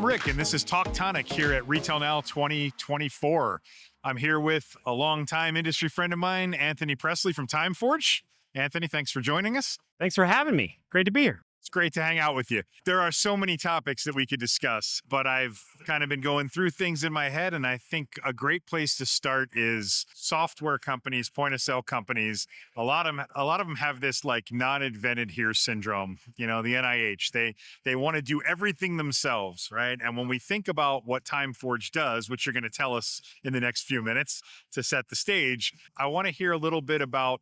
Rick, and this is Talk Tonic here at Retail Now 2024. I'm here with a longtime industry friend of mine, Anthony Presley from TimeForge. Anthony, thanks for joining us. Thanks for having me. Great to be here. It's great to hang out with you. There are so many topics that we could discuss, but I've kind of been going through things in my head, and I think a great place to start is software companies, point of sale companies. A lot of them have this like not invented here syndrome. You know, the NIH. They want to do everything themselves, right? And when we think about what TimeForge does, which you're going to tell us in the next few minutes to set the stage, I want to hear a little bit about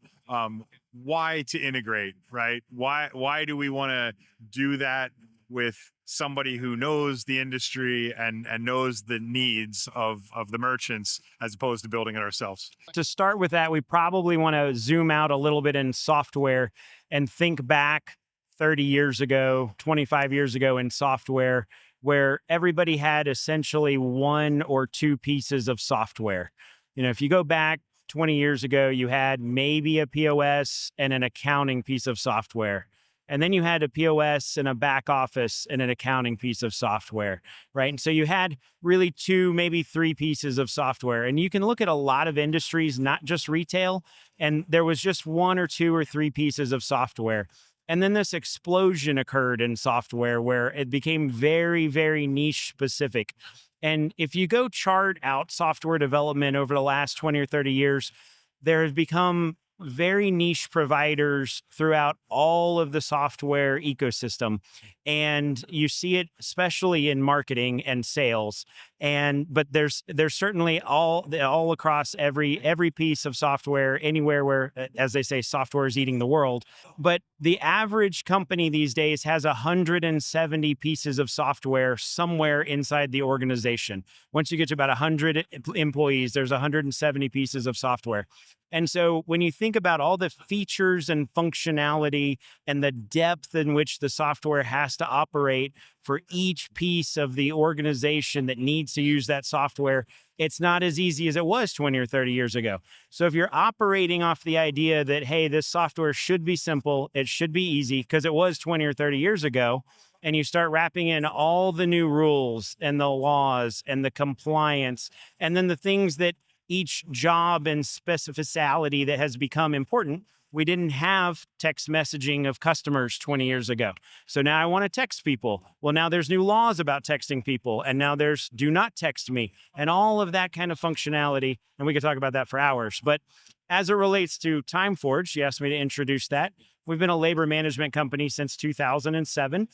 why to integrate, right? Why do we want to do that with somebody who knows the industry and knows the needs of the merchants as opposed to building it ourselves? To start with that, we probably want to zoom out a little bit in software and think back 30 years ago, 25 years ago in software, where everybody had essentially one or two pieces of software. You know, if you go back 20 years ago, you had maybe a POS and an accounting piece of software. And then you had a POS and a back office and an accounting piece of software, right? And so you had really two, maybe three pieces of software. And you can look at a lot of industries, not just retail, and there was just one or two or three pieces of software. And then this explosion occurred in software where it became very, very niche specific. And if you go chart out software development over the last 20 or 30 years, there have become very niche providers throughout all of the software ecosystem. And you see it especially in marketing and sales. But there's certainly all across every piece of software, anywhere where, as they say, software is eating the world. But the average company these days has 170 pieces of software somewhere inside the organization. Once you get to about 100 employees, there's 170 pieces of software. And so when you think about all the features and functionality and the depth in which the software has to operate for each piece of the organization that needs to use that software, it's not as easy as it was 20 or 30 years ago. So if you're operating off the idea that, hey, this software should be simple, it should be easy because it was 20 or 30 years ago, and you start wrapping in all the new rules and the laws and the compliance, and then the things that each job and specificity that has become important. We didn't have text messaging of customers 20 years ago. So now I want to text people. Well, now there's new laws about texting people. And now there's do not text me and all of that kind of functionality. And we could talk about that for hours. But as it relates to TimeForge, you asked me to introduce that. We've been a labor management company since 2007.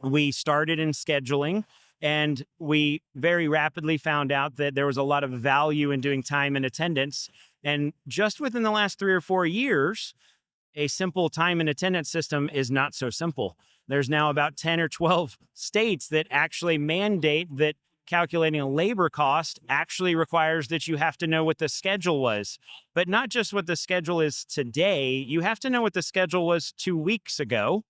We started in scheduling. And we very rapidly found out that there was a lot of value in doing time and attendance. And just within the last 3 or 4 years, a simple time and attendance system is not so simple. There's now about 10 or 12 states that actually mandate that calculating a labor cost actually requires that you have to know what the schedule was. But not just what the schedule is today, you have to know what the schedule was 2 weeks ago.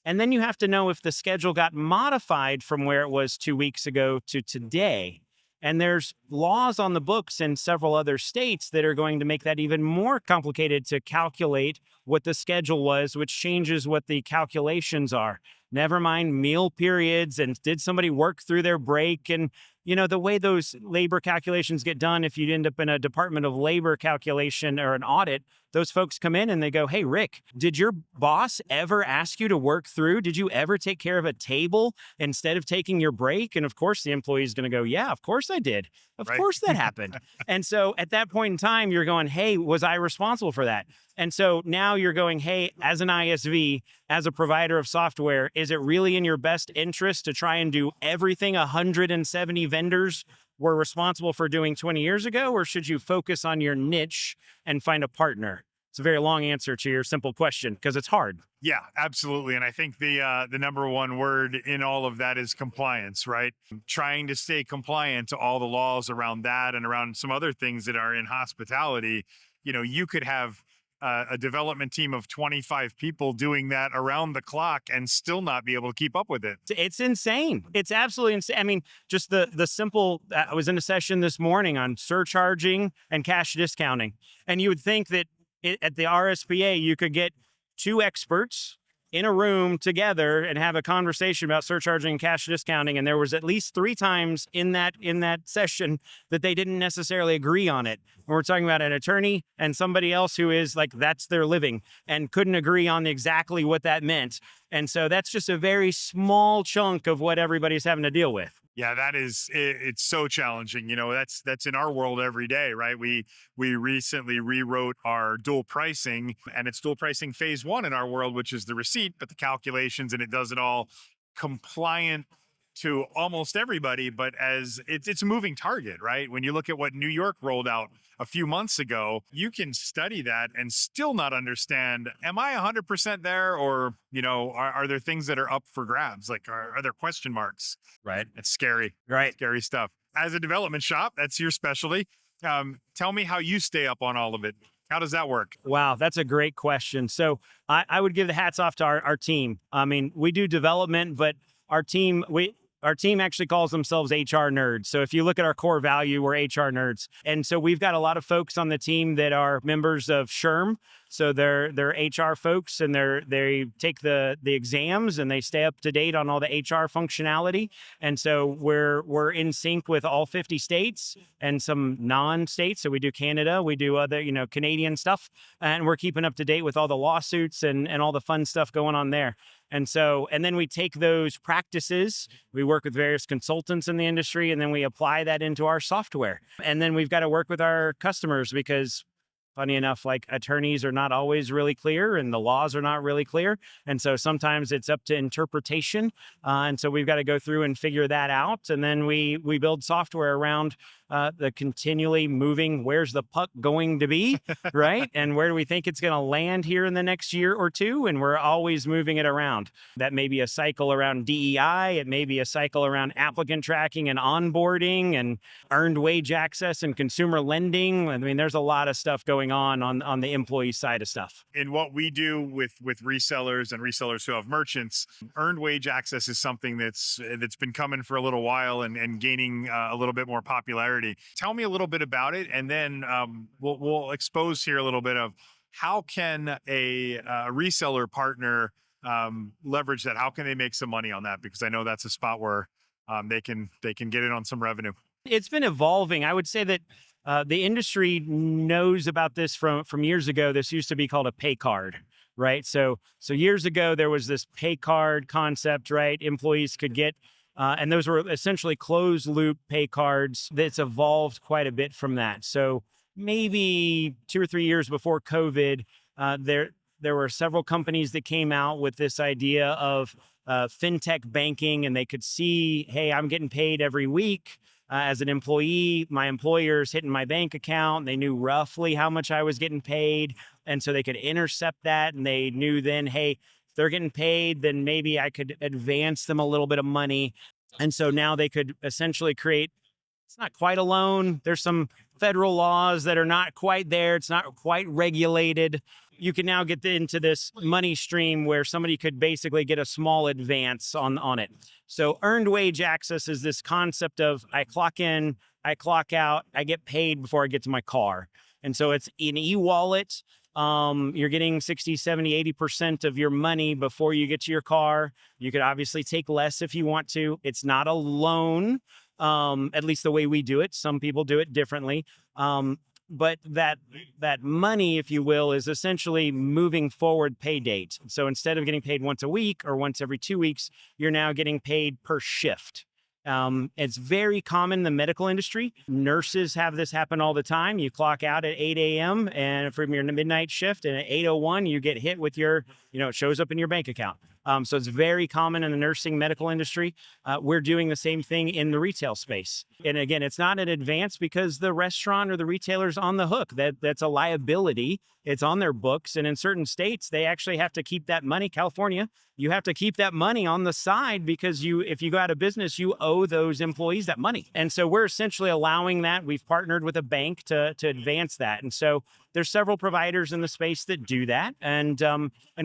And then you have to know if the schedule got modified from where it was 2 weeks ago to today. And there's laws on the books in several other states that are going to make that even more complicated to calculate what the schedule was, which changes what the calculations are. Never mind meal periods and did somebody work through their break? And, you know, the way those labor calculations get done, if you end up in a Department of Labor calculation or an audit, those folks come in and they go, hey, Rick, did your boss ever ask you to work through? Did you ever take care of a table instead of taking your break? And of course, the employee is going to go, yeah, of course I did. Of course that happened. And so at that point in time, you're going, hey, was I responsible for that? And so now you're going, hey, as an ISV, as a provider of software, is it really in your best interest to try and do everything 170 vendors were responsible for doing 20 years ago, or should you focus on your niche and find a partner? It's a very long answer to your simple question because it's hard. Yeah, absolutely. And I think the number one word in all of that is compliance, right? Trying to stay compliant to all the laws around that and around some other things that are in hospitality. You know, you could have a development team of 25 people doing that around the clock and still not be able to keep up with it. It's insane. It's absolutely insane. I mean, just the simple, I was in a session this morning on surcharging and cash discounting. And you would think that at the RSPA, you could get two experts in a room together and have a conversation about surcharging and cash discounting. And there was at least 3 times in that session that they didn't necessarily agree on it. And we're talking about an attorney and somebody else who is like, that's their living, and couldn't agree on exactly what that meant. And so that's just a very small chunk of what everybody's having to deal with. Yeah, it's so challenging. That's in our world every day, right? We recently rewrote our dual pricing, and it's dual pricing phase 1 in our world, which is the receipt, but the calculations, and it does it all compliant to almost everybody, but as it's a moving target, right? When you look at what New York rolled out a few months ago, you can study that and still not understand, am I 100% there? Or, are there things that are up for grabs? Like, are there question marks? Right. It's scary, Right. scary stuff. As a development shop, that's your specialty. Tell me how you stay up on all of it. How does that work? Wow, that's a great question. So I would give the hats off to our team. I mean, we do development, but our team actually calls themselves HR nerds. So if you look at our core value, we're HR nerds. And so we've got a lot of folks on the team that are members of SHRM. So they're HR folks, and they take the exams, and they stay up to date on all the HR functionality. And so we're in sync with all 50 states and some non-states. So we do Canada, we do other, Canadian stuff, and we're keeping up to date with all the lawsuits and all the fun stuff going on there. And then we take those practices, we work with various consultants in the industry, and then we apply that into our software. And then we've got to work with our customers because, funny enough, like, attorneys are not always really clear and the laws are not really clear. And so sometimes it's up to interpretation. And so we've got to go through and figure that out. And then we build software around the continually moving, where's the puck going to be, right? And where do we think it's going to land here in the next year or two? And we're always moving it around. That may be a cycle around DEI. It may be a cycle around applicant tracking and onboarding and earned wage access and consumer lending. I mean, there's a lot of stuff going on the employee side of stuff. In what we do with resellers and resellers who have merchants, earned wage access is something that's been coming for a little while and gaining a little bit more popularity. Tell me a little bit about it, and then we'll expose here a little bit of how can a reseller partner leverage that. How can they make some money on that? Because I know that's a spot where they can get in on some revenue. It's been evolving. I would say that the industry knows about this from years ago. This used to be called a pay card, right? So years ago, there was this pay card concept, right? Employees could get, and those were essentially closed loop pay cards. That's evolved quite a bit from that. So maybe 2 or 3 years before COVID, there were several companies that came out with this idea of fintech banking, and they could see, hey, I'm getting paid every week. As an employee, my employer's hitting my bank account. They knew roughly how much I was getting paid. And so they could intercept that. And they knew then, hey, if they're getting paid, then maybe I could advance them a little bit of money. And so now they could essentially create, it's not quite a loan. There's some federal laws that are not quite there. It's not quite regulated. You can now get into this money stream where somebody could basically get a small advance on it. So earned wage access is this concept of I clock in, I clock out, I get paid before I get to my car. And so it's an e-wallet. You're getting 60, 70, 80% of your money before you get to your car. You could obviously take less if you want to. It's not a loan, at least the way we do it. Some people do it differently. But that money, if you will, is essentially moving forward pay date. So instead of getting paid once a week or once every 2 weeks, you're now getting paid per shift. It's very common in the medical industry. Nurses have this happen all the time. You clock out at 8 a.m. and from your midnight shift, and at 8:01, you get hit with your, it shows up in your bank account. So it's very common in the nursing medical industry. We're doing the same thing in the retail space. And again, it's not an advance because the restaurant or the retailer's on the hook. That's a liability. It's on their books. And in certain states, they actually have to keep that money. California, you have to keep that money on the side because if you go out of business, you owe those employees that money. And so we're essentially allowing that. We've partnered with a bank to advance that. And so there's several providers in the space that do that. And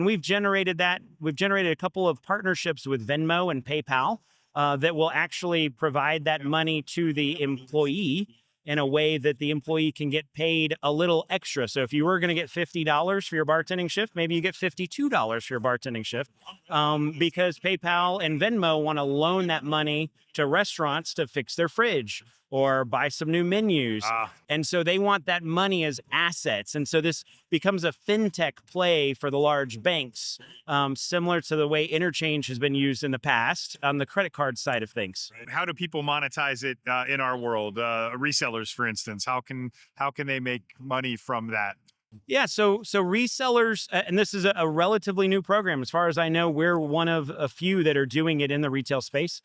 we've generated that. We've generated a couple of partnerships with Venmo and PayPal that will actually provide that money to the employee. in a way that the employee can get paid a little extra. So if you were going to get $50 for your bartending shift, maybe you get $52 for your bartending shift, because PayPal and Venmo want to loan that money to restaurants to fix their fridge or buy some new menus. And so they want that money as assets. And so this becomes a fintech play for the large banks, similar to the way interchange has been used in the past on the credit card side of things. How do people monetize it in our world? Resellers, for instance, how can they make money from that? Yeah, so resellers, and this is a relatively new program. As far as I know, we're one of a few that are doing it in the retail space.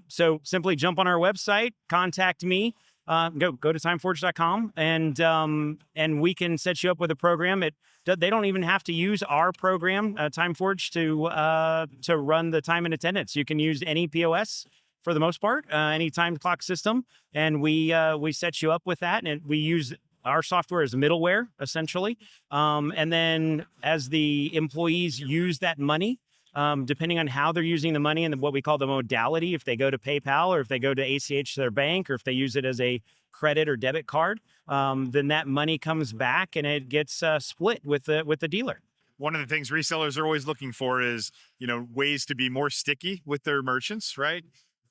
So simply jump on our website, contact me, go to timeforge.com, and we can set you up with a program. They don't even have to use our program, TimeForge, to run the time and attendance. You can use any POS for the most part, any time clock system, and we set you up with that, and we use our software as middleware, essentially. And then as the employees use that money, depending on how they're using the money and what we call the modality, if they go to PayPal or if they go to ACH to their bank, or if they use it as a credit or debit card, then that money comes back and it gets split with the dealer. One of the things resellers are always looking for is, ways to be more sticky with their merchants, right?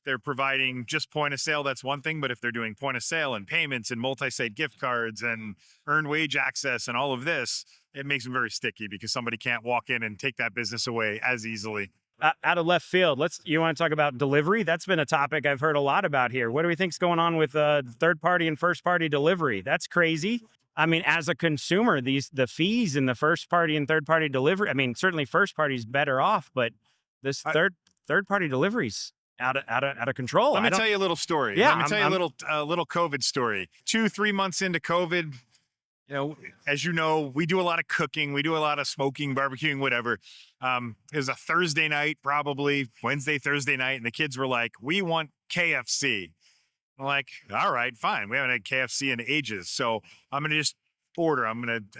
They're providing just point of sale, that's one thing. But if they're doing point of sale and payments and multi-site gift cards and earned wage access and all of this, it makes them very sticky because somebody can't walk in and take that business away as easily. Out of left field, you want to talk about delivery? That's been a topic I've heard a lot about here. What do we think's going on with third-party and first-party delivery? That's crazy. I mean, as a consumer, the fees in the first-party and third-party delivery, I mean, certainly first-party is better off, but this third-party delivery's out of control. Let me tell you a little story. Yeah, Let me tell you a little COVID story. 2-3 months into COVID, as you know, we do a lot of cooking, we do a lot of smoking, barbecuing, whatever. It was a Thursday night, probably Wednesday, Thursday night, and the kids were like, "We want KFC." I'm like, "All right, fine. We haven't had KFC in ages, so I'm gonna just order.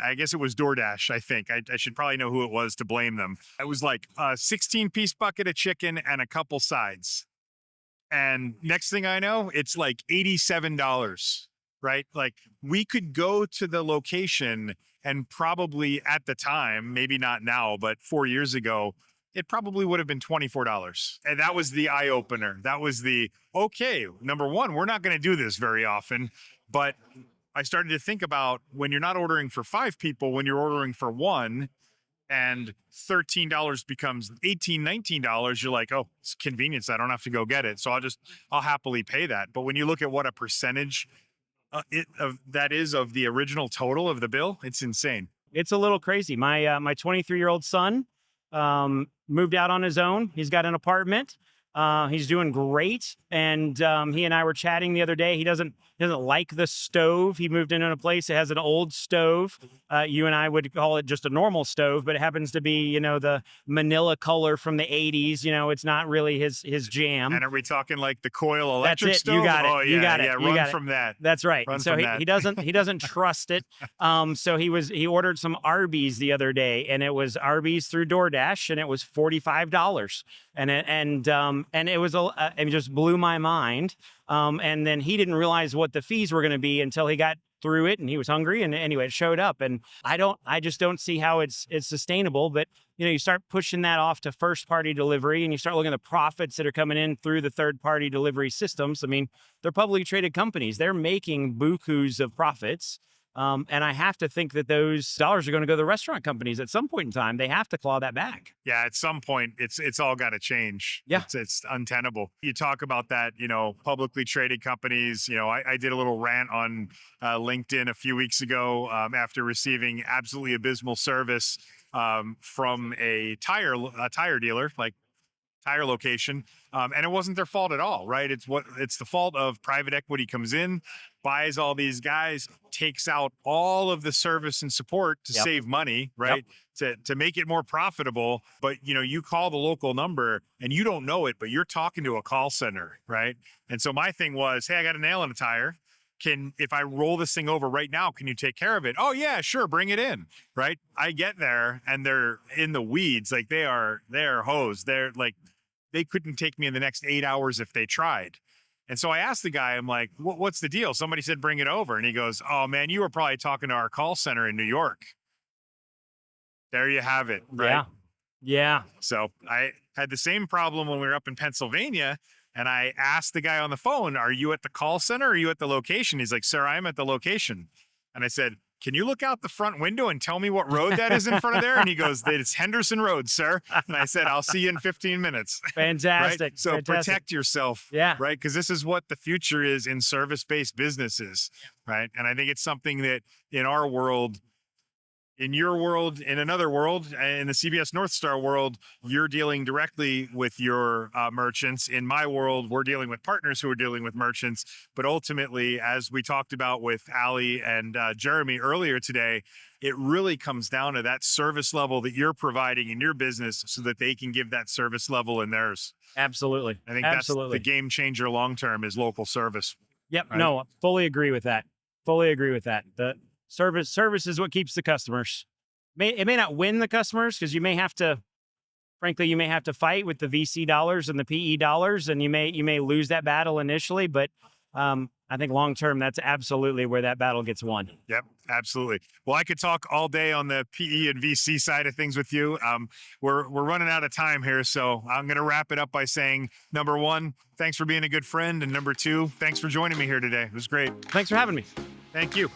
I guess it was DoorDash, I think. I should probably know who it was to blame them. It was like a 16-piece bucket of chicken and a couple sides. And next thing I know, it's like $87, right? Like, we could go to the location and probably at the time, maybe not now, but 4 years ago, it probably would have been $24. And that was the eye opener. That was okay, number one, we're not going to do this very often, but I started to think about when you're not ordering for 5 people, when you're ordering for one, and $13 becomes $18, $19, you're like, oh, it's convenience. I don't have to go get it. So I'll happily pay that. But when you look at what a percentage that is of the original total of the bill, it's insane. It's a little crazy. My 23-year-old son moved out on his own. He's got an apartment. He's doing great. And he and I were chatting the other day. He doesn't like the stove. He moved into a place that has an old stove. You and I would call it just a normal stove, but it happens to be, the manila color from the 80s. It's not really his jam. And are we talking like the coil electric That's it. stove? You got it. Oh, yeah, you got it. Yeah, you run from that. That's right. Run and so from he doesn't trust it. So he ordered some Arby's the other day, and it was Arby's through DoorDash, and it was $45. And it was it just blew my mind. And then he didn't realize what the fees were going to be until he got through it, and he was hungry. And anyway, it showed up, and I just don't see how it's sustainable. But you start pushing that off to first party delivery, and you start looking at the profits that are coming in through the third party delivery systems. I mean, they're publicly traded companies. They're making bukus of profits. And I have to think that those dollars are going to go to the restaurant companies at some point in time. They have to claw that back. Yeah, at some point, it's all got to change. Yeah. It's untenable. You talk about that, publicly traded companies. I did a little rant on LinkedIn a few weeks ago after receiving absolutely abysmal service from a tire dealer, like tire location. And it wasn't their fault at all, right? It's the fault of private equity comes in, buys all these guys, takes out all of the service and support to save money, right? To make it more profitable. But you call the local number and you don't know it, but you're talking to a call center, right? And so my thing was, hey, I got a nail in a tire. If I roll this thing over right now, can you take care of it? Oh yeah, sure. Bring it in. Right. I get there and they're in the weeds. Like they're hosed. They're like, they couldn't take me in the next 8 hours if they tried. And so I asked the guy, I'm like, what's the deal? Somebody said, bring it over. And he goes, oh man, you were probably talking to our call center in New York. There you have it. Right. Yeah. Yeah. So I had the same problem when we were up in Pennsylvania. And I asked the guy on the phone, are you at the call center or are you at the location? He's like, sir, I'm at the location. And I said, can you look out the front window and tell me what road that is in front of there? And he goes, it's Henderson Road, sir. And I said, I'll see you in 15 minutes. Fantastic. Right? So Fantastic. protect yourself. Yeah. Right. Because this is what the future is in service-based businesses. Right. And I think it's something that in our world, in your world, in another world, in the CBS North Star world, you're dealing directly with your merchants. In my world, we're dealing with partners who are dealing with merchants. But ultimately, as we talked about with Ali and Jeremy earlier today, it really comes down to that service level that you're providing in your business so that they can give that service level in theirs. Absolutely. I think that's the game changer long-term is local service. Yep. Right? No, fully agree with that. Fully agree with that. The service is what keeps the customers. It may not win the customers because you may have to fight with the VC dollars and the PE dollars, and you may lose that battle initially. But I think long term, that's absolutely where that battle gets won. Yep, absolutely. Well, I could talk all day on the PE and VC side of things with you. We're running out of time here, so I'm going to wrap it up by saying, number one, thanks for being a good friend, and number two, thanks for joining me here today. It was great. Thanks for having me. Thank you.